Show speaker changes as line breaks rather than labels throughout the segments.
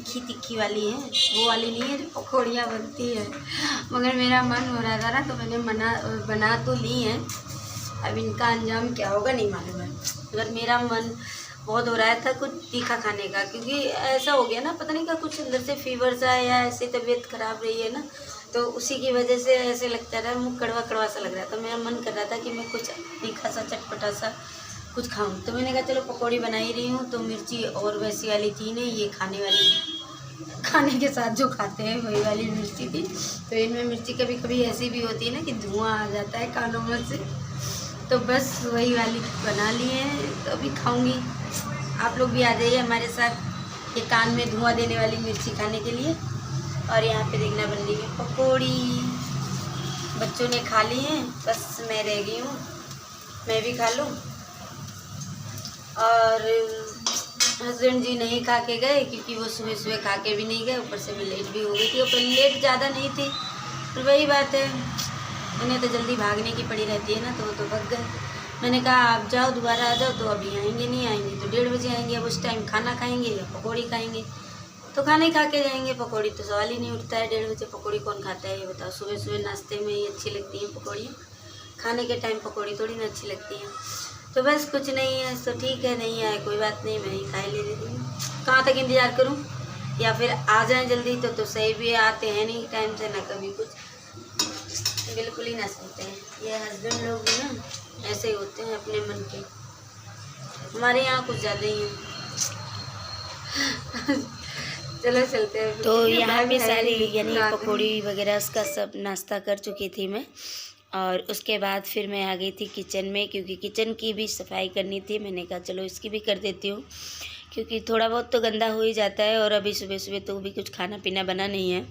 तीखी तीखी वाली है, वो वाली नहीं है जो पकौड़ियाँ बनती है। मगर मेरा मन हो रहा था ना, तो मैंने बना तो ली है। अब इनका अंजाम क्या होगा नहीं मालूम है। मगर मेरा मन बहुत हो रहा था कुछ तीखा खाने का, क्योंकि ऐसा हो गया ना, पता नहीं क्या कुछ अंदर से फीवर सा या ऐसे तबीयत खराब रही है ना, तो उसी की वजह से ऐसे लगता था, मुँह कड़वा कड़वा सा लग रहा था। मेरा मन कर रहा था कि मैं कुछ तीखा सा चटपटा सा कुछ खाऊं, तो मैंने कहा चलो पकौड़ी बना ही रही हूँ। तो मिर्ची और वैसी वाली थी नहीं, ये खाने के साथ जो खाते हैं वही वाली मिर्ची थी। तो इनमें मिर्ची कभी कभी ऐसी भी होती है ना कि धुआं आ जाता है कानों में से, तो बस वही वाली बना ली है, तो अभी खाऊंगी। आप लोग भी आ जाइए हमारे साथ ये कान में धुआं देने वाली मिर्ची खाने के लिए। और यहाँ पे देखना बन रही है पकौड़ी। बच्चों ने खा ली हैं, बस मैं रह गई हूँ, मैं भी खा लूँ। और हस्बैंड जी नहीं खा के गए, क्योंकि वो सुबह सुबह खा के भी नहीं गए, ऊपर से मैं लेट भी हो गई थी। और लेट ज़्यादा नहीं थी, पर वही बात है, उन्हें तो जल्दी भागने की पड़ी रहती है ना, तो वो तो भाग गए। मैंने कहा आप जाओ, दोबारा आ जाओ, तो अभी आएंगे नहीं, आएंगे तो 1:30 बजे आएंगे। अब उस टाइम खाना खाएंगे या पकौड़ी खाएंगे, तो खाना ही खा के जाएंगे। पकौड़ी तो सवाल ही नहीं उठता है, 1:30 बजे पकौड़ी कौन खाता है ये बताओ। सुबह सुबह नाश्ते में ही अच्छी लगती हैं पकौड़ियाँ, खाने के टाइम पकौड़ी थोड़ी ना अच्छी लगती हैं। तो बस कुछ नहीं है, तो ठीक है, नहीं आए कोई बात नहीं, मैं ही खा ले लेती हूँ। कहाँ तक इंतज़ार करूँ, या फिर आ जाएँ जल्दी तो सही भी, आते हैं नहीं टाइम से, ना कभी कुछ, बिल्कुल ही ना सुनते हैं। ये हस्बैंड लोग भी ना ऐसे ही होते हैं अपने मन के, हमारे यहाँ कुछ ज़्यादा ही है। चलो चलते हैं। तो यहाँ पे सारी यानी पकौड़ी वगैरह उसका सब नाश्ता कर चुकी थी मैं, और उसके बाद फिर मैं आ गई थी किचन में, क्योंकि किचन की भी सफाई करनी थी। मैंने कहा चलो इसकी भी कर देती हूँ, क्योंकि थोड़ा बहुत तो गंदा हो ही जाता है। और अभी सुबह सुबह तो भी कुछ खाना पीना बना नहीं है,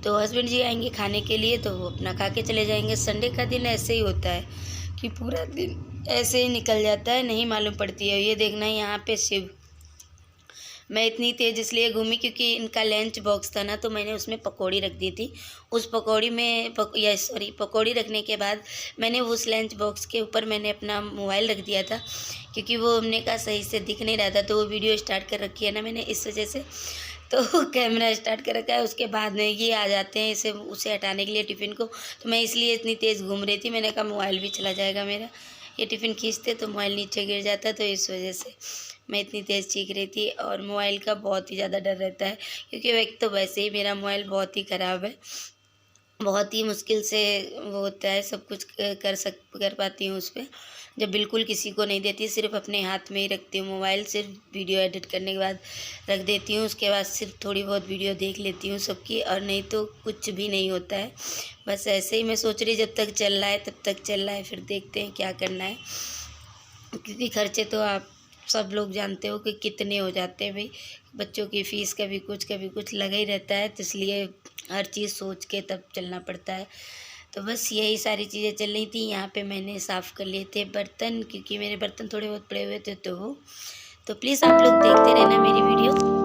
तो हस्बैंड जी आएंगे खाने के लिए, तो वो अपना खा के चले जाएंगे। संडे का दिन ऐसे ही होता है कि पूरा दिन ऐसे ही निकल जाता है, नहीं मालूम पड़ती है। ये देखना यहाँ पे शिव, मैं इतनी तेज़ इसलिए घूमी क्योंकि इनका लंच बॉक्स था ना, तो मैंने उसमें पकौड़ी रख दी थी। उस पकौड़ी में पकौड़ी रखने के बाद मैंने उस लंच बॉक्स के ऊपर मैंने अपना मोबाइल रख दिया था, क्योंकि वो हमने कहा सही से दिख नहीं रहा था। तो वो वीडियो स्टार्ट कर रखी है ना मैंने, इस वजह से तो कैमरा स्टार्ट कर रखा है। उसके बाद में ये आ जाते हैं उसे हटाने के लिए टिफ़िन को, तो मैं इसलिए इतनी तेज़ घूम रही थी। मैंने कहा मोबाइल भी चला जाएगा मेरा, ये टिफ़िन खींचते तो मोबाइल नीचे गिर जाता, तो इस वजह से मैं इतनी तेज़ चीख रही थी। और मोबाइल का बहुत ही ज़्यादा डर रहता है, क्योंकि एक तो वैसे ही मेरा मोबाइल बहुत ही ख़राब है, बहुत ही मुश्किल से वो होता है, सब कुछ कर पाती हूँ उस पर, जब बिल्कुल किसी को नहीं देती, सिर्फ अपने हाथ में ही रखती हूँ मोबाइल। सिर्फ वीडियो एडिट करने के बाद रख देती हूँ, उसके बाद सिर्फ थोड़ी बहुत वीडियो देख लेती हूँ सबकी, और नहीं तो कुछ भी नहीं होता है। बस ऐसे ही मैं सोच रही जब तक चल रहा है तब तक चल रहा है, फिर देखते हैं क्या करना है, क्योंकि खर्चे तो आप सब लोग जानते हो कि कितने हो जाते हैं भाई। बच्चों की फ़ीस कभी कुछ लगा ही रहता है, तो इसलिए हर चीज़ सोच के तब चलना पड़ता है। तो बस यही सारी चीज़ें चल रही थी। यहाँ पे मैंने साफ़ कर लिए थे बर्तन, क्योंकि मेरे बर्तन थोड़े बहुत पड़े हुए थे, तो प्लीज़ आप लोग देखते रहना मेरी वीडियो।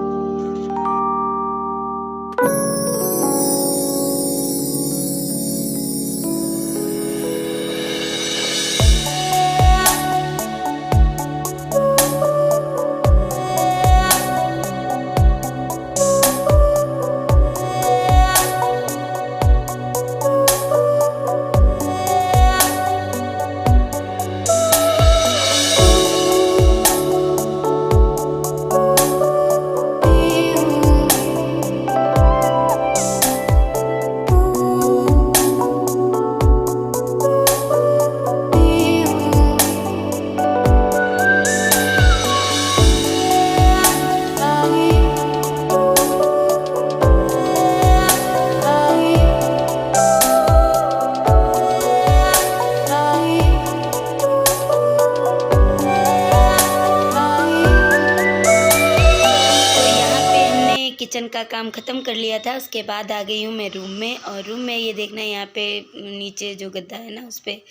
किचन का काम ख़त्म कर लिया था। उसके बाद आ गई हूँ मैं रूम में, और रूम में ये देखना यहाँ पे नीचे जो गद्दा है ना, उस पर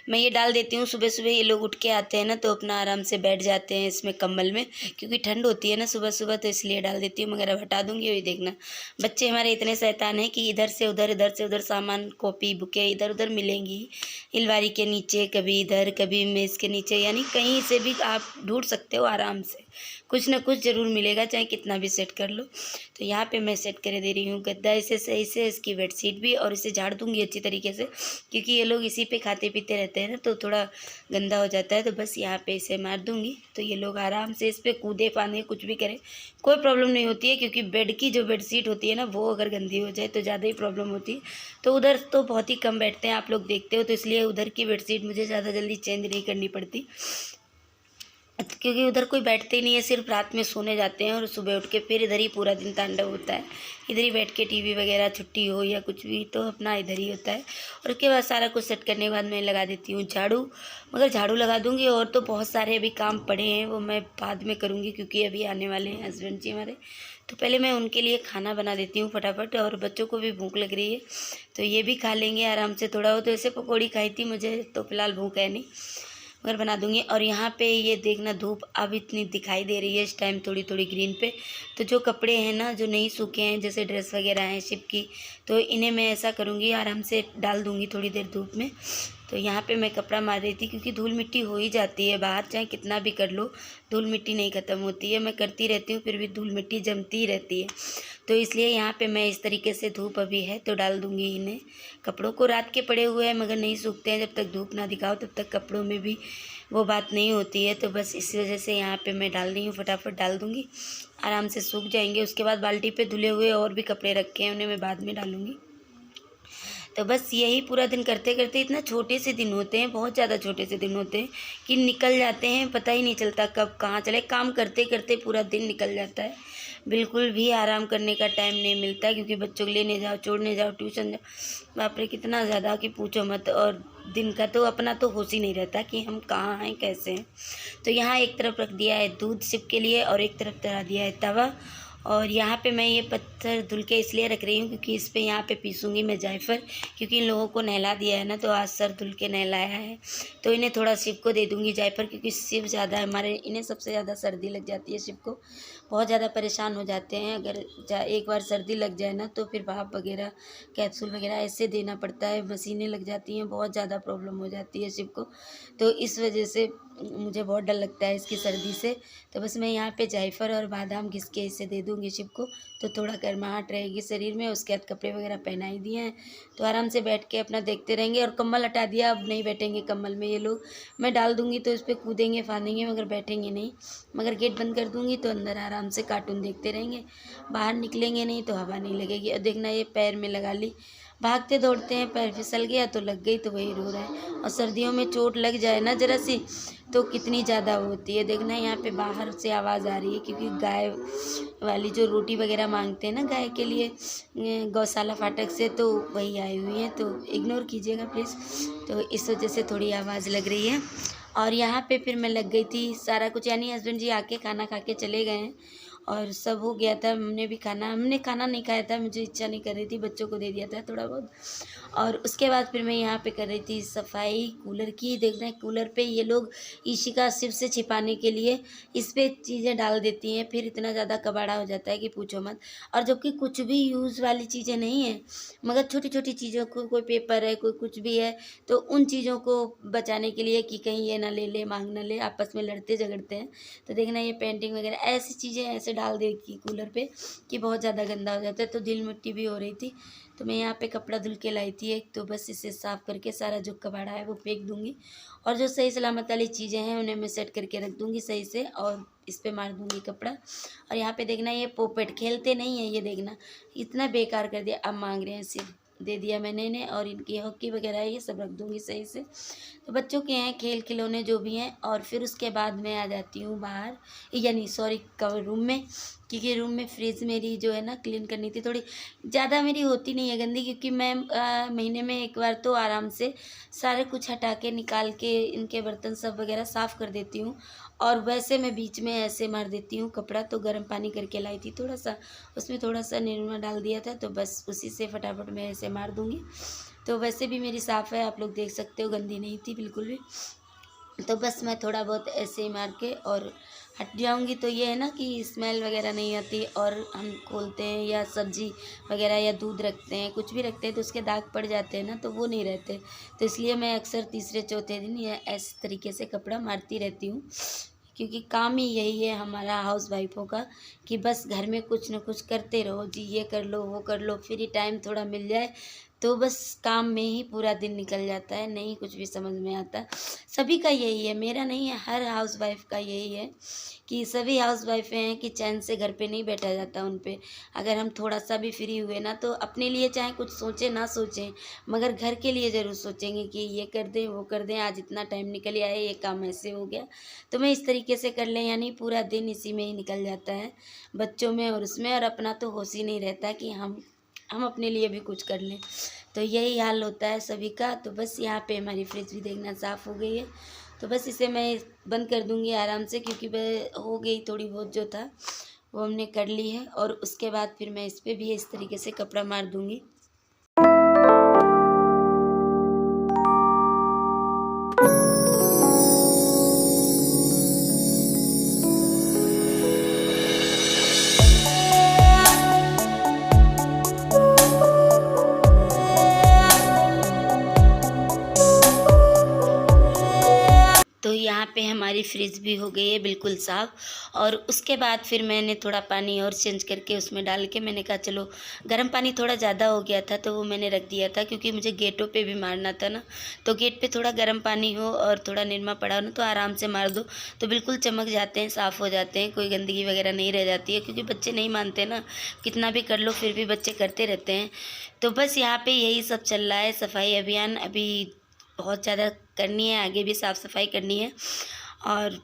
मैं ये डाल देती हूँ। सुबह सुबह ये लोग उठ के आते हैं ना, तो अपना आराम से बैठ जाते हैं इसमें कंबल में, क्योंकि ठंड होती है ना सुबह सुबह, तो इसलिए डाल देती हूँ। मगर अब हटा दूँगी। ये देखना बच्चे हमारे इतने शैतान हैं कि इधर से उधर सामान, कॉपी बुकें इधर उधर मिलेंगी। अलमारी के नीचे, कभी इधर, कभी मेज़ के नीचे, यानी कहीं से भी आप ढूंढ सकते हो आराम से, कुछ ना कुछ ज़रूर मिलेगा, चाहे कितना भी सेट कर लो। तो यहाँ पे मैं सेट कर दे रही हूँ गद्दा इसे सही से, इसकी बेडशीट भी, और इसे झाड़ दूँगी अच्छी तरीके से, क्योंकि ये लोग इसी पे खाते पीते रहते हैं ना, तो थोड़ा गंदा हो जाता है। तो बस यहाँ पे इसे मार दूँगी, तो ये लोग आराम से इस पर कूदे फांदे कुछ भी करें, कोई प्रॉब्लम नहीं होती है। क्योंकि बेड की जो बेडशीट होती है ना, वो अगर गंदी हो जाए तो ज़्यादा ही प्रॉब्लम होती है। तो उधर तो बहुत ही कम बैठते हैं, आप लोग देखते हो, तो इसलिए उधर की बेडशीट मुझे ज़्यादा जल्दी चेंज नहीं करनी पड़ती, क्योंकि उधर कोई बैठते ही नहीं है, सिर्फ रात में सोने जाते हैं और सुबह उठ के फिर इधर ही पूरा दिन तांडव होता है। इधर ही बैठ के टीवी वगैरह, छुट्टी हो या कुछ भी, तो अपना इधर ही होता है। और उसके बाद सारा कुछ सेट करने के बाद मैं लगा देती हूँ झाड़ू। मगर झाड़ू लगा दूँगी, और तो बहुत सारे अभी काम पड़े हैं, वो मैं बाद में करूँगी, क्योंकि अभी आने वाले हैं हस्बैंड जी हमारे। तो पहले मैं उनके लिए खाना बना देती हूँ फटाफट, और बच्चों को भी भूख लग रही है, तो ये भी खा लेंगे आराम से। थोड़ा हो तो ऐसे पकौड़ी खाई थी, मुझे तो फिलहाल भूख है नहीं, मगर बना दूंगी। और यहाँ पे ये देखना धूप अब इतनी दिखाई दे रही है इस टाइम, थोड़ी थोड़ी ग्रीन पे। तो जो कपड़े हैं ना, जो नहीं सूखे हैं, जैसे ड्रेस वगैरह हैं शिप की, तो इन्हें मैं ऐसा करूँगी, आराम से डाल दूँगी थोड़ी देर धूप में। तो यहाँ पे मैं कपड़ा मार रही थी, क्योंकि धूल मिट्टी हो ही जाती है बाहर, चाहे कितना भी कर लो, धूल मिट्टी नहीं ख़त्म होती है। मैं करती रहती हूँ, फिर भी धूल मिट्टी जमती ही रहती है। तो इसलिए यहाँ पे मैं इस तरीके से, धूप अभी है तो डाल दूँगी इन्हें। कपड़ों को रात के पड़े हुए हैं, मगर नहीं सूखते हैं, जब तक धूप ना दिखाओ तब तक कपड़ों में भी वो बात नहीं होती है। तो बस इस वजह से यहाँ पे मैं डाल रही हूँ, फटाफट डाल दूँगी, आराम से सूख जाएंगे। उसके बाद बाल्टी पे धुले हुए और भी कपड़े रखे हैं, उन्हें मैं बाद में डालूँगी। तो बस यही पूरा दिन करते करते, इतना छोटे से दिन होते हैं, बहुत ज़्यादा छोटे से दिन होते हैं कि निकल जाते हैं, पता ही नहीं चलता कब कहाँ चले। काम करते करते पूरा दिन निकल जाता है, बिल्कुल भी आराम करने का टाइम नहीं मिलता, क्योंकि बच्चों को लेने जाओ, छोड़ने जाओ, ट्यूशन जाओ, बाप रे कितना ज़्यादा कि पूछो मत। और दिन का तो अपना तो होश ही नहीं रहता कि हम कहाँ हैं, कैसे हैं। तो यहाँ एक तरफ रख दिया है दूध सिप के लिए, और एक तरफ चढ़ा दिया है तवा। और यहाँ पे मैं ये पत्थर धुल के इसलिए रख रही हूँ, क्योंकि इस पे यहाँ पे पीसूँगी मैं जायफल, क्योंकि इन लोगों को नहला दिया है ना, तो आज सर धुल के नहलाया है, तो इन्हें थोड़ा शिव को दे दूँगी जायफल, क्योंकि शिव ज़्यादा हमारे, इन्हें सबसे ज़्यादा सर्दी लग जाती है, शिव को बहुत ज़्यादा परेशान हो जाते हैं। अगर एक बार सर्दी लग जाए ना, तो फिर भाप वगैरह, कैप्सूल वगैरह ऐसे देना पड़ता है, मशीनें लग जाती हैं, बहुत ज़्यादा प्रॉब्लम हो जाती है शिव को। तो इस वजह से मुझे बहुत डर लगता है इसकी सर्दी से। तो बस मैं यहाँ पे जायफल और बादाम घिस के इसे दे दूँगी शिव को, तो थोड़ा गर्माहट रहेगी शरीर में। उसके बाद कपड़े वगैरह पहना ही दिए हैं, तो आराम से बैठ के अपना देखते रहेंगे। और कम्बल हटा दिया, अब नहीं बैठेंगे कम्बल में ये लोग, मैं डाल दूँगी तो इस पर कूदेंगे फांदेंगे, मगर बैठेंगे नहीं। मगर गेट बंद कर दूँगी तो अंदर आराम से कार्टून देखते रहेंगे, बाहर निकलेंगे नहीं तो हवा नहीं लगेगी। और देखना ये पैर में लगा ली, भागते दौड़ते हैं, पैर फिसल गया तो लग गई, तो वही रो रहा है। और सर्दियों में चोट लग जाए ना जरा सी, तो कितनी ज़्यादा होती है। देखना यहाँ पे बाहर से आवाज़ आ रही है, क्योंकि गाय वाली जो रोटी वगैरह मांगते हैं ना गाय के लिए, गौशाला फाटक से, तो वही आई हुई हैं, तो इग्नोर कीजिएगा प्लीज़। तो इस वजह से थोड़ी आवाज़ लग रही है। और यहाँ पे फिर मैं लग गई थी सारा कुछ, यानी हस्बैंड जी आके खाना खा के चले गए हैं, और सब हो गया था। हमने खाना नहीं खाया था, मुझे इच्छा नहीं कर रही थी, बच्चों को दे दिया था थोड़ा बहुत। और उसके बाद फिर मैं यहाँ पे कर रही थी सफाई कूलर की। देख रहे हैं कूलर पे ये लोग इशिका शिव से छिपाने के लिए इस पे चीज़ें डाल देती हैं, फिर इतना ज़्यादा कबाड़ा हो जाता है कि पूछो मत। और जबकि कुछ भी यूज़ वाली चीज़ें नहीं हैं, मगर छोटी छोटी चीज़ों को, कोई पेपर है, कोई कुछ भी है, तो उन चीज़ों को बचाने के लिए कि कहीं ये ना ले ले, मांग ना ले, आपस में लड़ते झगड़ते हैं। तो देखना ये पेंटिंग वगैरह ऐसी चीज़ें ऐसे डाल देगी कूलर पे कि बहुत ज़्यादा गंदा हो जाता है। तो दिल मिट्टी भी हो रही थी, तो मैं यहाँ पे कपड़ा धुल के लाई थी एक, तो बस इसे साफ़ करके सारा जो कबाड़ा है वो फेंक दूँगी, और जो सही सलामत वाली चीज़ें हैं उन्हें मैं सेट करके रख दूँगी सही से, और इस पे मार दूँगी कपड़ा। और यहाँ पे देखना ये पोपेट खेलते नहीं है, ये देखना इतना बेकार कर दिया, अब मांग रहे हैं सिर्फ, दे दिया मैंने इन्हें। और इनकी हॉकी वगैरह है, ये सब रख दूँगी सही से। तो बच्चों के हैं खेल खिलौने जो भी हैं। और फिर उसके बाद मैं आ जाती हूँ बाहर, यानी सॉरी, कवर रूम में। क्योंकि रूम में फ्रिज मेरी जो है ना क्लीन करनी थी। थोड़ी ज़्यादा मेरी होती नहीं है गंदी, क्योंकि मैं महीने में एक बार तो आराम से सारे कुछ हटा के निकाल के इनके बर्तन सब वगैरह साफ़ कर देती हूँ। और वैसे मैं बीच में ऐसे मार देती हूँ कपड़ा, तो गर्म पानी करके लाई थी थोड़ा सा, उसमें थोड़ा सा निरमा डाल दिया था, तो बस उसी से फटाफट मैं ऐसे मार दूँगी। तो वैसे भी मेरी साफ़ है, आप लोग देख सकते हो, गंदी नहीं थी बिल्कुल भी। तो बस मैं थोड़ा बहुत ऐसे ही मार के और हट जाऊंगी। तो ये है ना कि स्मेल वगैरह नहीं आती। और हम खोलते हैं या सब्जी वगैरह या दूध रखते हैं, कुछ भी रखते हैं, तो उसके दाग पड़ जाते हैं ना, तो वो नहीं रहते। तो इसलिए मैं अक्सर तीसरे चौथे दिन या इस तरीके से कपड़ा मारती रहती हूँ, क्योंकि काम ही यही है हमारा हाउस वाइफों का, कि बस घर में कुछ न कुछ करते रहो जी, ये कर लो वो कर लो, फ्री टाइम थोड़ा मिल जाए तो बस काम में ही पूरा दिन निकल जाता है, नहीं कुछ भी समझ में आता। सभी का यही है, मेरा नहीं है, हर हाउस वाइफ का यही है कि सभी हाउस वाइफ हैं कि चैन से घर पे नहीं बैठा जाता उन पे। अगर हम थोड़ा सा भी फ्री हुए ना, तो अपने लिए चाहे कुछ सोचें ना सोचें, मगर घर के लिए ज़रूर सोचेंगे कि ये कर दें वो कर दें, आज इतना टाइम निकल आया, ये काम ऐसे हो गया तो मैं इस तरीके से कर लें, यानी पूरा दिन इसी में ही निकल जाता है, बच्चों में और उसमें, और अपना तो होश ही नहीं रहता कि हम अपने लिए भी कुछ कर लें। तो यही हाल होता है सभी का। तो बस यहाँ पे हमारी फ्रिज भी देखना साफ़ हो गई है, तो बस इसे मैं बंद कर दूँगी आराम से, क्योंकि वह हो गई थोड़ी बहुत जो था वो हमने कर ली है। और उसके बाद फिर मैं इस पर भी इस तरीके से कपड़ा मार दूँगी। तो यहाँ पे हमारी फ्रिज भी हो गई है बिल्कुल साफ़। और उसके बाद फिर मैंने थोड़ा पानी और चेंज करके उसमें डाल के मैंने कहा चलो, गर्म पानी थोड़ा ज़्यादा हो गया था तो वो मैंने रख दिया था, क्योंकि मुझे गेटों पे भी मारना था ना, तो गेट पे थोड़ा गर्म पानी हो और थोड़ा निरमा पड़ा हो ना, तो आराम से मार दो तो बिल्कुल चमक जाते हैं, साफ़ हो जाते हैं, कोई गंदगी वगैरह नहीं रह जाती है। क्योंकि बच्चे नहीं मानते ना, कितना भी कर लो फिर भी बच्चे करते रहते हैं। तो बस यहाँ पर यही सब चल रहा है, सफाई अभियान अभी बहुत ज़्यादा करनी है, आगे भी साफ़ सफाई करनी है। और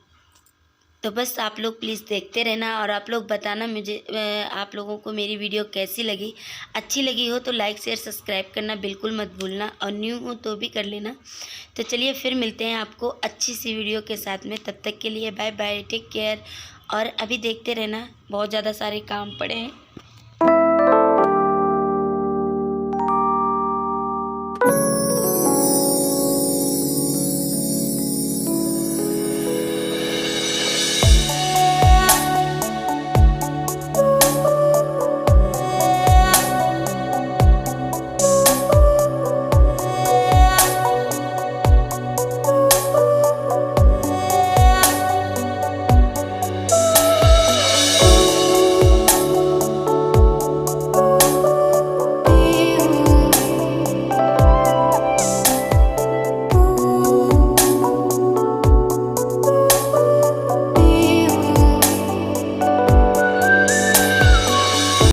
तो बस आप लोग प्लीज़ देखते रहना, और आप लोग बताना मुझे आप लोगों को मेरी वीडियो कैसी लगी। अच्छी लगी हो तो लाइक शेयर सब्सक्राइब करना बिल्कुल मत भूलना, और न्यू हो तो भी कर लेना। तो चलिए फिर मिलते हैं आपको अच्छी सी वीडियो के साथ में, तब तक के लिए बाय बाय, टेक केयर। और अभी देखते रहना, बहुत ज़्यादा सारे काम पड़े हैं।